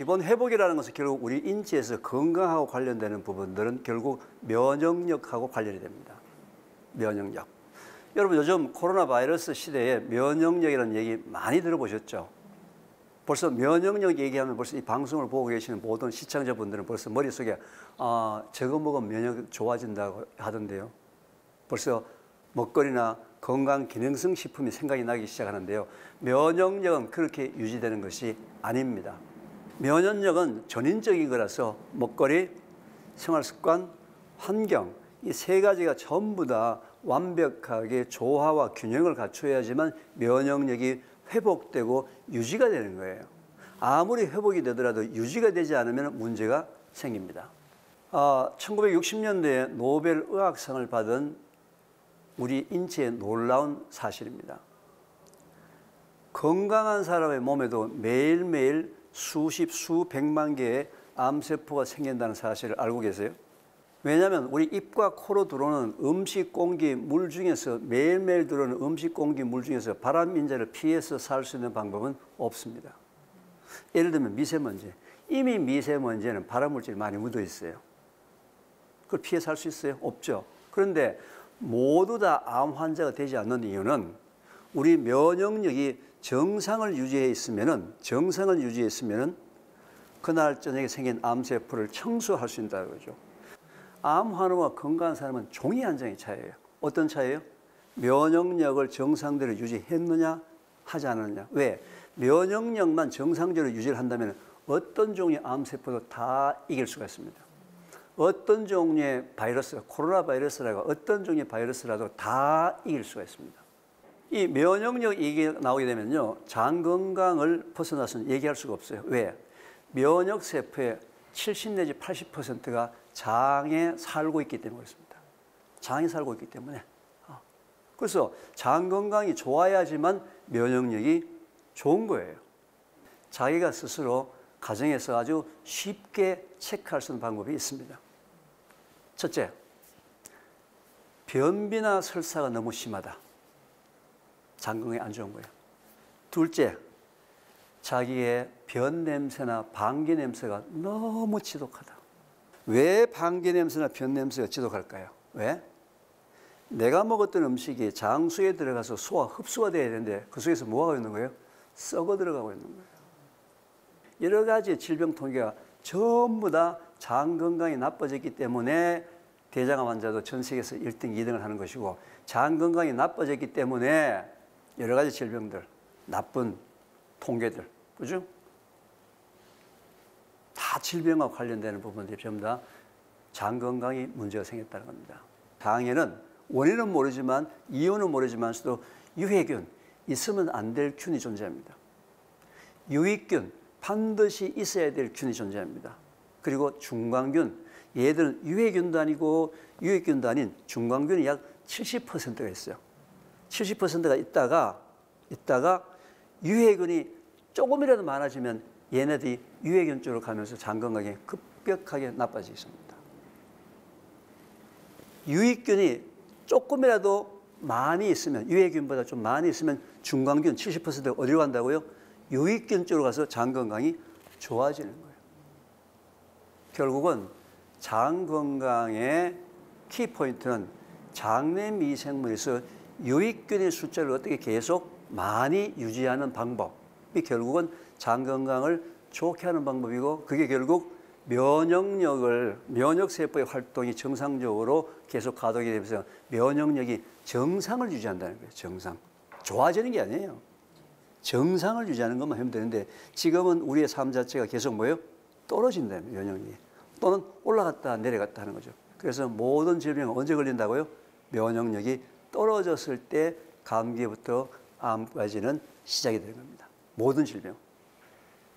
기본 회복이라는 것은 결국 우리 인체에서 건강하고 관련되는 부분들은 결국 면역력하고 관련이 됩니다. 면역력. 여러분 요즘 코로나 바이러스 시대에 면역력이라는 얘기 많이 들어보셨죠? 벌써 면역력 얘기하면 벌써 이 방송을 보고 계시는 모든 시청자분들은 벌써 머릿속에 저거 먹으면 면역력 좋아진다고 하던데요. 벌써 먹거리나 건강기능성 식품이 생각이 나기 시작하는데요. 면역력은 그렇게 유지되는 것이 아닙니다. 면역력은 전인적인 거라서 먹거리, 생활습관, 환경 이 세 가지가 전부 다 완벽하게 조화와 균형을 갖춰야지만 면역력이 회복되고 유지가 되는 거예요. 아무리 회복이 되더라도 유지가 되지 않으면 문제가 생깁니다. 1960년대에 노벨 의학상을 받은 우리 인체의 놀라운 사실입니다. 건강한 사람의 몸에도 매일매일 수십, 수백만 개의 암세포가 생긴다는 사실을 알고 계세요? 왜냐하면 우리 입과 코로 들어오는 음식, 공기, 물 중에서 매일매일 들어오는 음식, 공기, 물 중에서 발암 인자를 피해서 살 수 있는 방법은 없습니다. 예를 들면 미세먼지. 이미 미세먼지에는 발암물질이 많이 묻어 있어요. 그걸 피해 살 수 있어요? 없죠. 그런데 모두 다 암 환자가 되지 않는 이유는 우리 면역력이 정상을 유지해 있으면은 그날 저녁에 생긴 암세포를 청소할 수 있다는 거죠. 암 환우와 건강한 사람은 종이 한 장의 차이예요. 어떤 차이예요? 면역력을 정상대로 유지했느냐 하지 않았느냐. 왜? 면역력만 정상적으로 유지를 한다면 어떤 종류의 암세포도 다 이길 수가 있습니다. 어떤 종류의 바이러스, 코로나 바이러스라고 어떤 종류의 바이러스라도 다 이길 수가 있습니다. 이 면역력 얘기가 나오게 되면요, 장 건강을 벗어나서는 얘기할 수가 없어요. 왜? 면역세포의 70 내지 80%가 장에 살고 있기 때문에 그렇습니다. 장에 살고 있기 때문에. 그래서 장 건강이 좋아야지만 면역력이 좋은 거예요. 자기가 스스로 가정에서 아주 쉽게 체크할 수 있는 방법이 있습니다. 첫째, 변비나 설사가 너무 심하다. 장 건강에 안 좋은 거예요. 둘째, 자기의 변 냄새나 방귀 냄새가 너무 지독하다. 왜 방귀 냄새나 변 냄새가 지독할까요? 왜? 내가 먹었던 음식이 장수에 들어가서 소화 흡수가 돼야 되는데 그 속에서 뭐가 있는 거예요? 썩어 들어가고 있는 거예요. 여러 가지 질병 통계가 전부 다 장 건강이 나빠졌기 때문에 대장암 환자도 전 세계에서 1등, 2등을 하는 것이고, 장 건강이 나빠졌기 때문에 여러 가지 질병들, 나쁜 통계들, 그죠? 다 질병과 관련되는 부분들이 전부 다 장 건강이 문제가 생겼다는 겁니다. 장에는 원인은 모르지만, 이유는 모르지만서도 유해균, 있으면 안 될 균이 존재합니다. 유익균, 반드시 있어야 될 균이 존재합니다. 그리고 중광균, 얘들은 유해균도 아니고 유익균도 아닌 중광균이 약 70%가 있어요. 70%가 있다가 유해균이 조금이라도 많아지면 얘네들이 유해균 쪽으로 가면서 장 건강이 급격하게 나빠지게 있습니다. 유익균이 조금이라도 많이 있으면, 유해균보다 좀 많이 있으면 중광균 70%가 어디로 간다고요? 유익균 쪽으로 가서 장 건강이 좋아지는 거예요. 결국은 장 건강의 키포인트는 장내 미생물에서 유익균의 숫자를 어떻게 계속 많이 유지하는 방법이 결국은 장 건강을 좋게 하는 방법이고, 그게 결국 면역세포의 활동이 정상적으로 계속 가동이 되면서 면역력이 정상을 유지한다는 거예요. 정상. 좋아지는 게 아니에요. 정상을 유지하는 것만 하면 되는데, 지금은 우리의 삶 자체가 계속 뭐예요? 떨어진다는 면역력이. 또는 올라갔다 내려갔다 하는 거죠. 그래서 모든 질병은 언제 걸린다고요? 면역력이 떨어졌을 때 감기부터 암까지는 시작이 되는 겁니다. 모든 질병.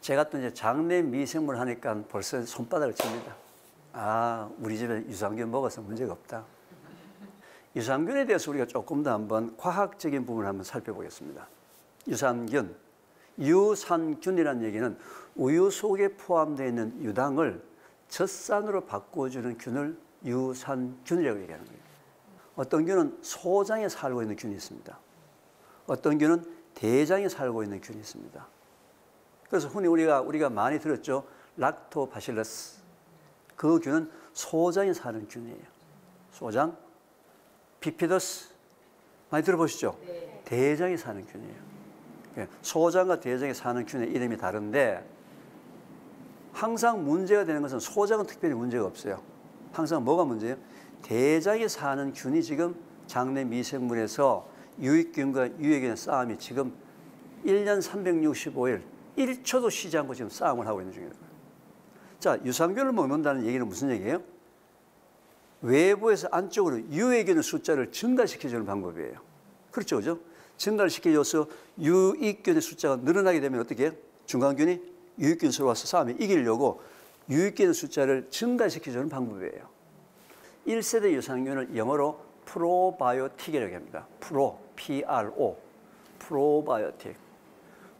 제가 또 이제 장내 미생물 하니까 벌써 손바닥을 칩니다. 우리 집에 유산균 먹어서 문제가 없다. 유산균에 대해서 우리가 조금 더 한번 과학적인 부분을 한번 살펴보겠습니다. 유산균이라는 얘기는 우유 속에 포함되어 있는 유당을 젖산으로 바꿔주는 균을 유산균이라고 얘기하는 거예요. 어떤 균은 소장에 살고 있는 균이 있습니다. 어떤 균은 대장에 살고 있는 균이 있습니다. 그래서 흔히 우리가 많이 들었죠. 락토바실러스. 그 균은 소장에 사는 균이에요. 소장. 비피더스. 많이 들어보시죠? 네. 대장에 사는 균이에요. 소장과 대장에 사는 균의 이름이 다른데 항상 문제가 되는 것은 소장은 특별히 문제가 없어요. 항상 뭐가 문제예요? 대장에 사는 균이 지금 장내 미생물에서 유익균과 유해균의 싸움이 지금 1년 365일 1초도 쉬지 않고 지금 싸움을 하고 있는 중이에요. 자, 유산균을 먹는다는 얘기는 무슨 얘기예요? 외부에서 안쪽으로 유해균의 숫자를 증가시켜주는 방법이에요. 그렇죠, 그죠? 증가시켜줘서 유익균의 숫자가 늘어나게 되면 어떻게 해요? 중간균이 유익균 서로 와서 싸움에 이기려고 유익균의 숫자를 증가시켜주는 방법이에요. 1세대 유산균을 영어로 프로바이오틱이라고 합니다. P-R-O, 프로바이오틱.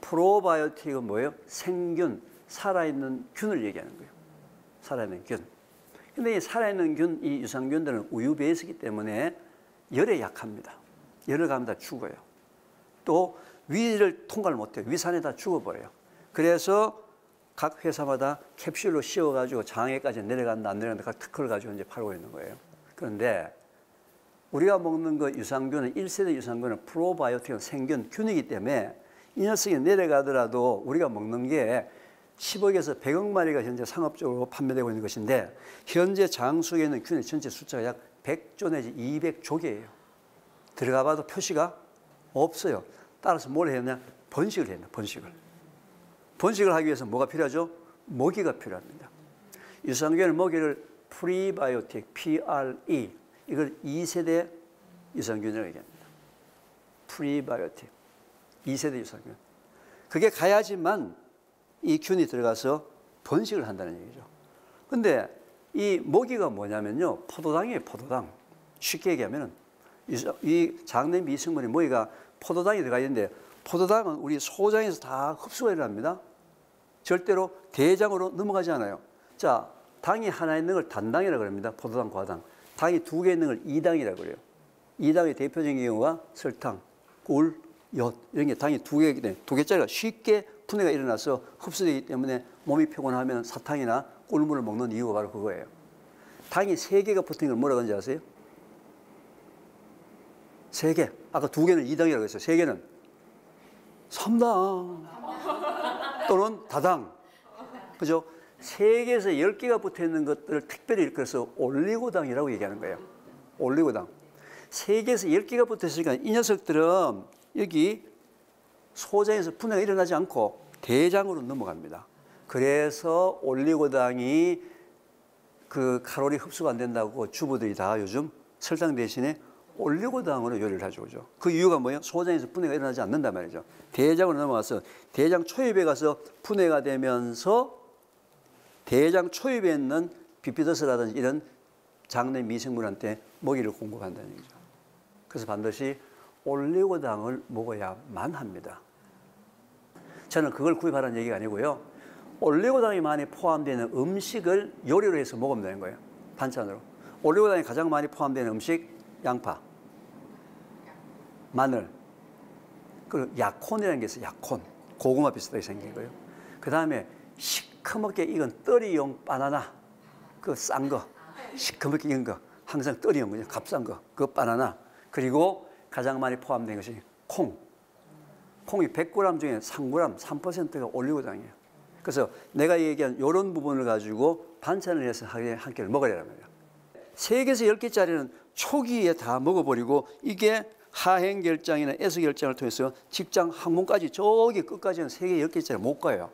프로바이오틱은 뭐예요? 생균, 살아있는 균을 얘기하는 거예요. 살아있는 균. 근데 이 살아있는 균, 이 유산균들은 우유 베이스이기 때문에 열에 약합니다. 열을 가면 다 죽어요. 또 위를 통과를 못해요. 위산에 다 죽어버려요. 그래서 각 회사마다 캡슐로 씌워가지고 장에까지 내려간다 안 내려간다 각 특허를 가지고 이제 팔고 있는 거예요. 그런데 우리가 먹는 그 유산균은 1세대 유산균은 프로바이오틱은 생균, 균이기 때문에 이 녀석이 내려가더라도 우리가 먹는 게 10억에서 100억 마리가 현재 상업적으로 판매되고 있는 것인데 현재 장 속에 있는 균의 전체 숫자가 약 100조 내지 200조 개예요. 들어가 봐도 표시가 없어요. 따라서 뭘 해야 하냐? 번식을 해야 합니다. 번식을 하기 위해서 뭐가 필요하죠? 먹이가 필요합니다. 유산균의 먹이를 프리바이오틱, PRE, 이걸 2세대 유산균이라고 얘기합니다. 프리바이오틱, 2세대 유산균. 그게 가야지만 이 균이 들어가서 번식을 한다는 얘기죠. 근데 이 먹이가 뭐냐면요. 포도당이에요, 포도당. 쉽게 얘기하면 이 장내 미생물의 먹이가 포도당이 들어가 있는데 포도당은 우리 소장에서 다 흡수가 일어납니다. 절대로 대장으로 넘어가지 않아요. 자, 당이 하나 있는 걸 단당이라고 합니다. 포도당, 과당. 당이 두 개 있는 걸 이당이라고 그래요. 이당의 대표적인 경우가 설탕, 꿀, 엿 이런 게 당이 두 개짜리가 쉽게 분해가 일어나서 흡수되기 때문에 몸이 피곤하면 사탕이나 꿀물을 먹는 이유가 바로 그거예요. 당이 세 개가 붙은 걸 뭐라고 하는지 아세요? 세 개. 아까 두 개는 이당이라고 했어요. 세 개는 삼당 또는 다당. 그죠? 세 개에서 10개가 붙어 있는 것들을 특별히 일컬어서 올리고당이라고 얘기하는 거예요. 올리고당. 세 개에서 10개가 붙어 있으니까 이 녀석들은 여기 소장에서 분해가 일어나지 않고 대장으로 넘어갑니다. 그래서 올리고당이 그 칼로리 흡수가 안 된다고 주부들이 다 요즘 설탕 대신에 올리고당으로 요리를 하죠. 그죠? 그 이유가 뭐예요? 소장에서 분해가 일어나지 않는단 말이죠. 대장으로 넘어가서 대장 초입에 가서 분해가 되면서 대장 초입에 있는 비피더스라든지 이런 장내 미생물한테 먹이를 공급한다는 얘기죠. 그래서 반드시 올리고당을 먹어야만 합니다. 저는 그걸 구입하라는 얘기가 아니고요. 올리고당이 많이 포함되는 음식을 요리로 해서 먹으면 되는 거예요. 반찬으로. 올리고당이 가장 많이 포함되는 음식, 양파, 마늘, 그리고 약콘이라는 게 있어요. 약콘. 고구마 비슷하게 생긴 거예요. 그 다음에 시커멓게 익은 떨이용 바나나, 그 싼 거, 시커멓게 익은 거, 항상 떨이용 거죠. 값싼 거, 그 바나나. 그리고 가장 많이 포함된 것이 콩. 콩이 100g 중에 3g, 3%가 올리고당이에요. 그래서 내가 얘기한 이런 부분을 가지고 반찬을 해서 한 끼를 먹으라는 거예요. 3개에서 10개짜리는 초기에 다 먹어버리고 이게 하행결장이나 에서결장을 통해서 직장 항문까지 저기 끝까지는 3개, 10개짜리 못 가요.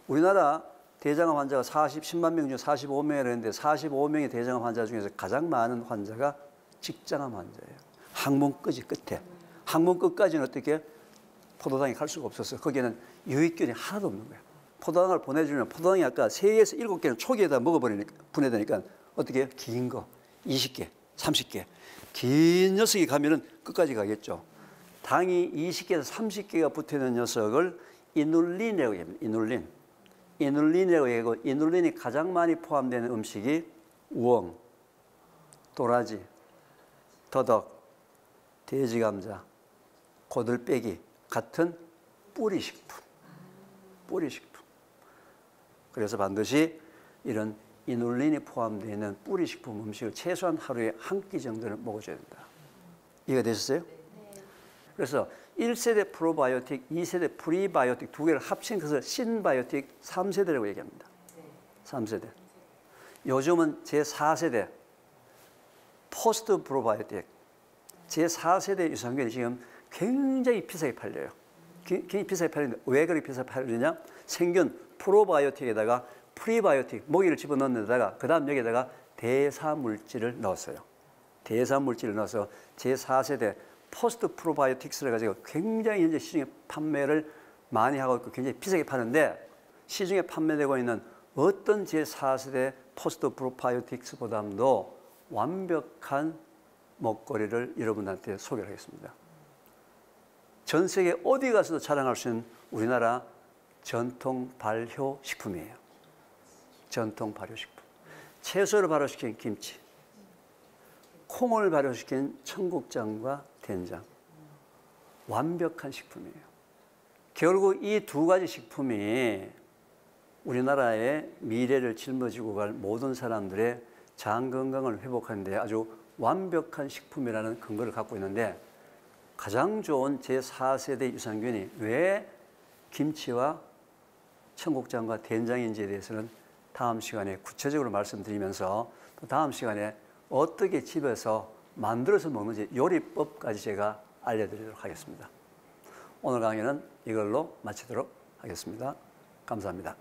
우리나라 대장암 환자가 10만 명 중 45명이라고 했는데 45명의 대장암 환자 중에서 가장 많은 환자가 직장암 환자예요. 항문 끝에. 항문 끝까지는 어떻게 포도당이 갈 수가 없었어요. 거기에는 유익균이 하나도 없는 거예요. 포도당을 보내주면 포도당이 아까 3개에서 7개는 초기에다 먹어버리니까 분해되니까 어떻게 해요? 긴 거 20개, 30개. 긴 녀석이 가면은 끝까지 가겠죠. 당이 20개에서 30개가 붙어있는 녀석을 이눌린이라고 합니다. 이눌린이라고 얘기하고 이눌린이 가장 많이 포함되는 음식이 우엉, 도라지, 더덕, 돼지감자, 고들빼기 같은 뿌리식품. 뿌리식품. 그래서 반드시 이런 이눌린이 포함되어 있는 뿌리식품 음식을 최소한 하루에 한 끼 정도는 먹어줘야 된다. 이해가 되셨어요? 그래서 1세대 프로바이오틱, 2세대 프리바이오틱 두 개를 합친 것을 신바이오틱 3세대라고 얘기합니다. 3세대. 요즘은 제4세대 포스트 프로바이오틱, 제4세대 유산균이 지금 굉장히 비싸게 팔려요. 굉장히 비싸게 팔리는데 왜 그렇게 비싸게 팔리느냐? 생균 프로바이오틱에다가 프리바이오틱 모기를 집어넣는 데다가 그 다음 여기에다가 대사물질을 넣었어요. 대사물질을 넣어서 제4세대 포스트 프로바이오틱스를 가지고 굉장히 현재 시중에 판매를 많이 하고 있고 굉장히 비싸게 파는데 시중에 판매되고 있는 어떤 제4세대 포스트 프로바이오틱스보다도 완벽한 먹거리를 여러분한테 소개를 하겠습니다. 전 세계 어디 가서도 자랑할 수 있는 우리나라 전통 발효 식품이에요. 전통 발효식품. 채소를 발효시킨 김치, 콩을 발효시킨 청국장과 된장. 완벽한 식품이에요. 결국 이 두 가지 식품이 우리나라의 미래를 짊어지고 갈 모든 사람들의 장 건강을 회복하는 데 아주 완벽한 식품이라는 근거를 갖고 있는데 가장 좋은 제4세대 유산균이 왜 김치와 청국장과 된장인지에 대해서는 다음 시간에 구체적으로 말씀드리면서 또 다음 시간에 어떻게 집에서 만들어서 먹는지 요리법까지 제가 알려드리도록 하겠습니다. 오늘 강의는 이걸로 마치도록 하겠습니다. 감사합니다.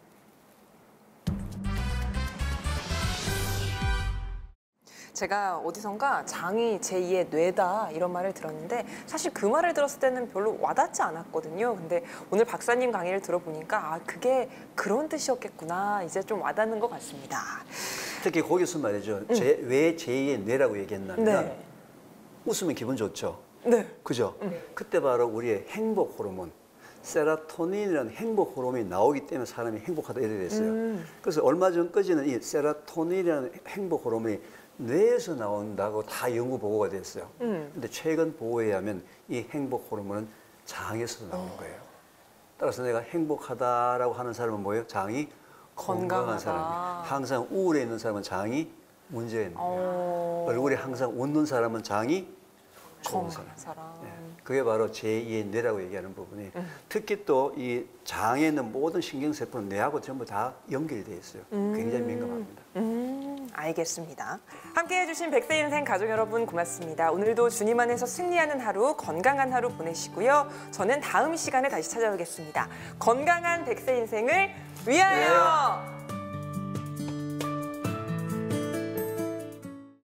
제가 어디선가 장이 제2의 뇌다 이런 말을 들었는데 사실 그 말을 들었을 때는 별로 와닿지 않았거든요. 근데 오늘 박사님 강의를 들어보니까 아 그게 그런 뜻이었겠구나 이제 좀 와닿는 것 같습니다. 특히 거기서 말이죠. 왜 제2의 뇌라고 얘기했냐면 네. 웃으면 기분 좋죠. 네. 그죠? 그때 바로 우리의 행복 호르몬 세라토닌이라는 행복 호르몬이 나오기 때문에 사람이 행복하다 이렇게 됐어요. 그래서 얼마 전까지는 이 세라토닌이라는 행복 호르몬이 뇌에서 나온다고 다 연구 보고가 됐어요. 근데 최근 보고에 의하면 이 행복 호르몬은 장에서도 나오는 거예요. 따라서 내가 행복하다라고 하는 사람은 뭐예요? 장이 건강한 사람이에요. 항상 우울해 있는 사람은 장이 문제가 있는 거예요. 얼굴이 항상 웃는 사람은 장이 좋은 사람. 네. 그게 바로 제2의 뇌라고 얘기하는 부분이 특히 또 이 장에 있는 모든 신경세포는 뇌하고 전부 다 연결되어 있어요. 굉장히 민감합니다. 알겠습니다. 함께해 주신 100세 인생 가족 여러분 고맙습니다. 오늘도 주님 안에서 승리하는 하루, 건강한 하루 보내시고요. 저는 다음 시간에 다시 찾아오겠습니다. 건강한 100세 인생을 위하여!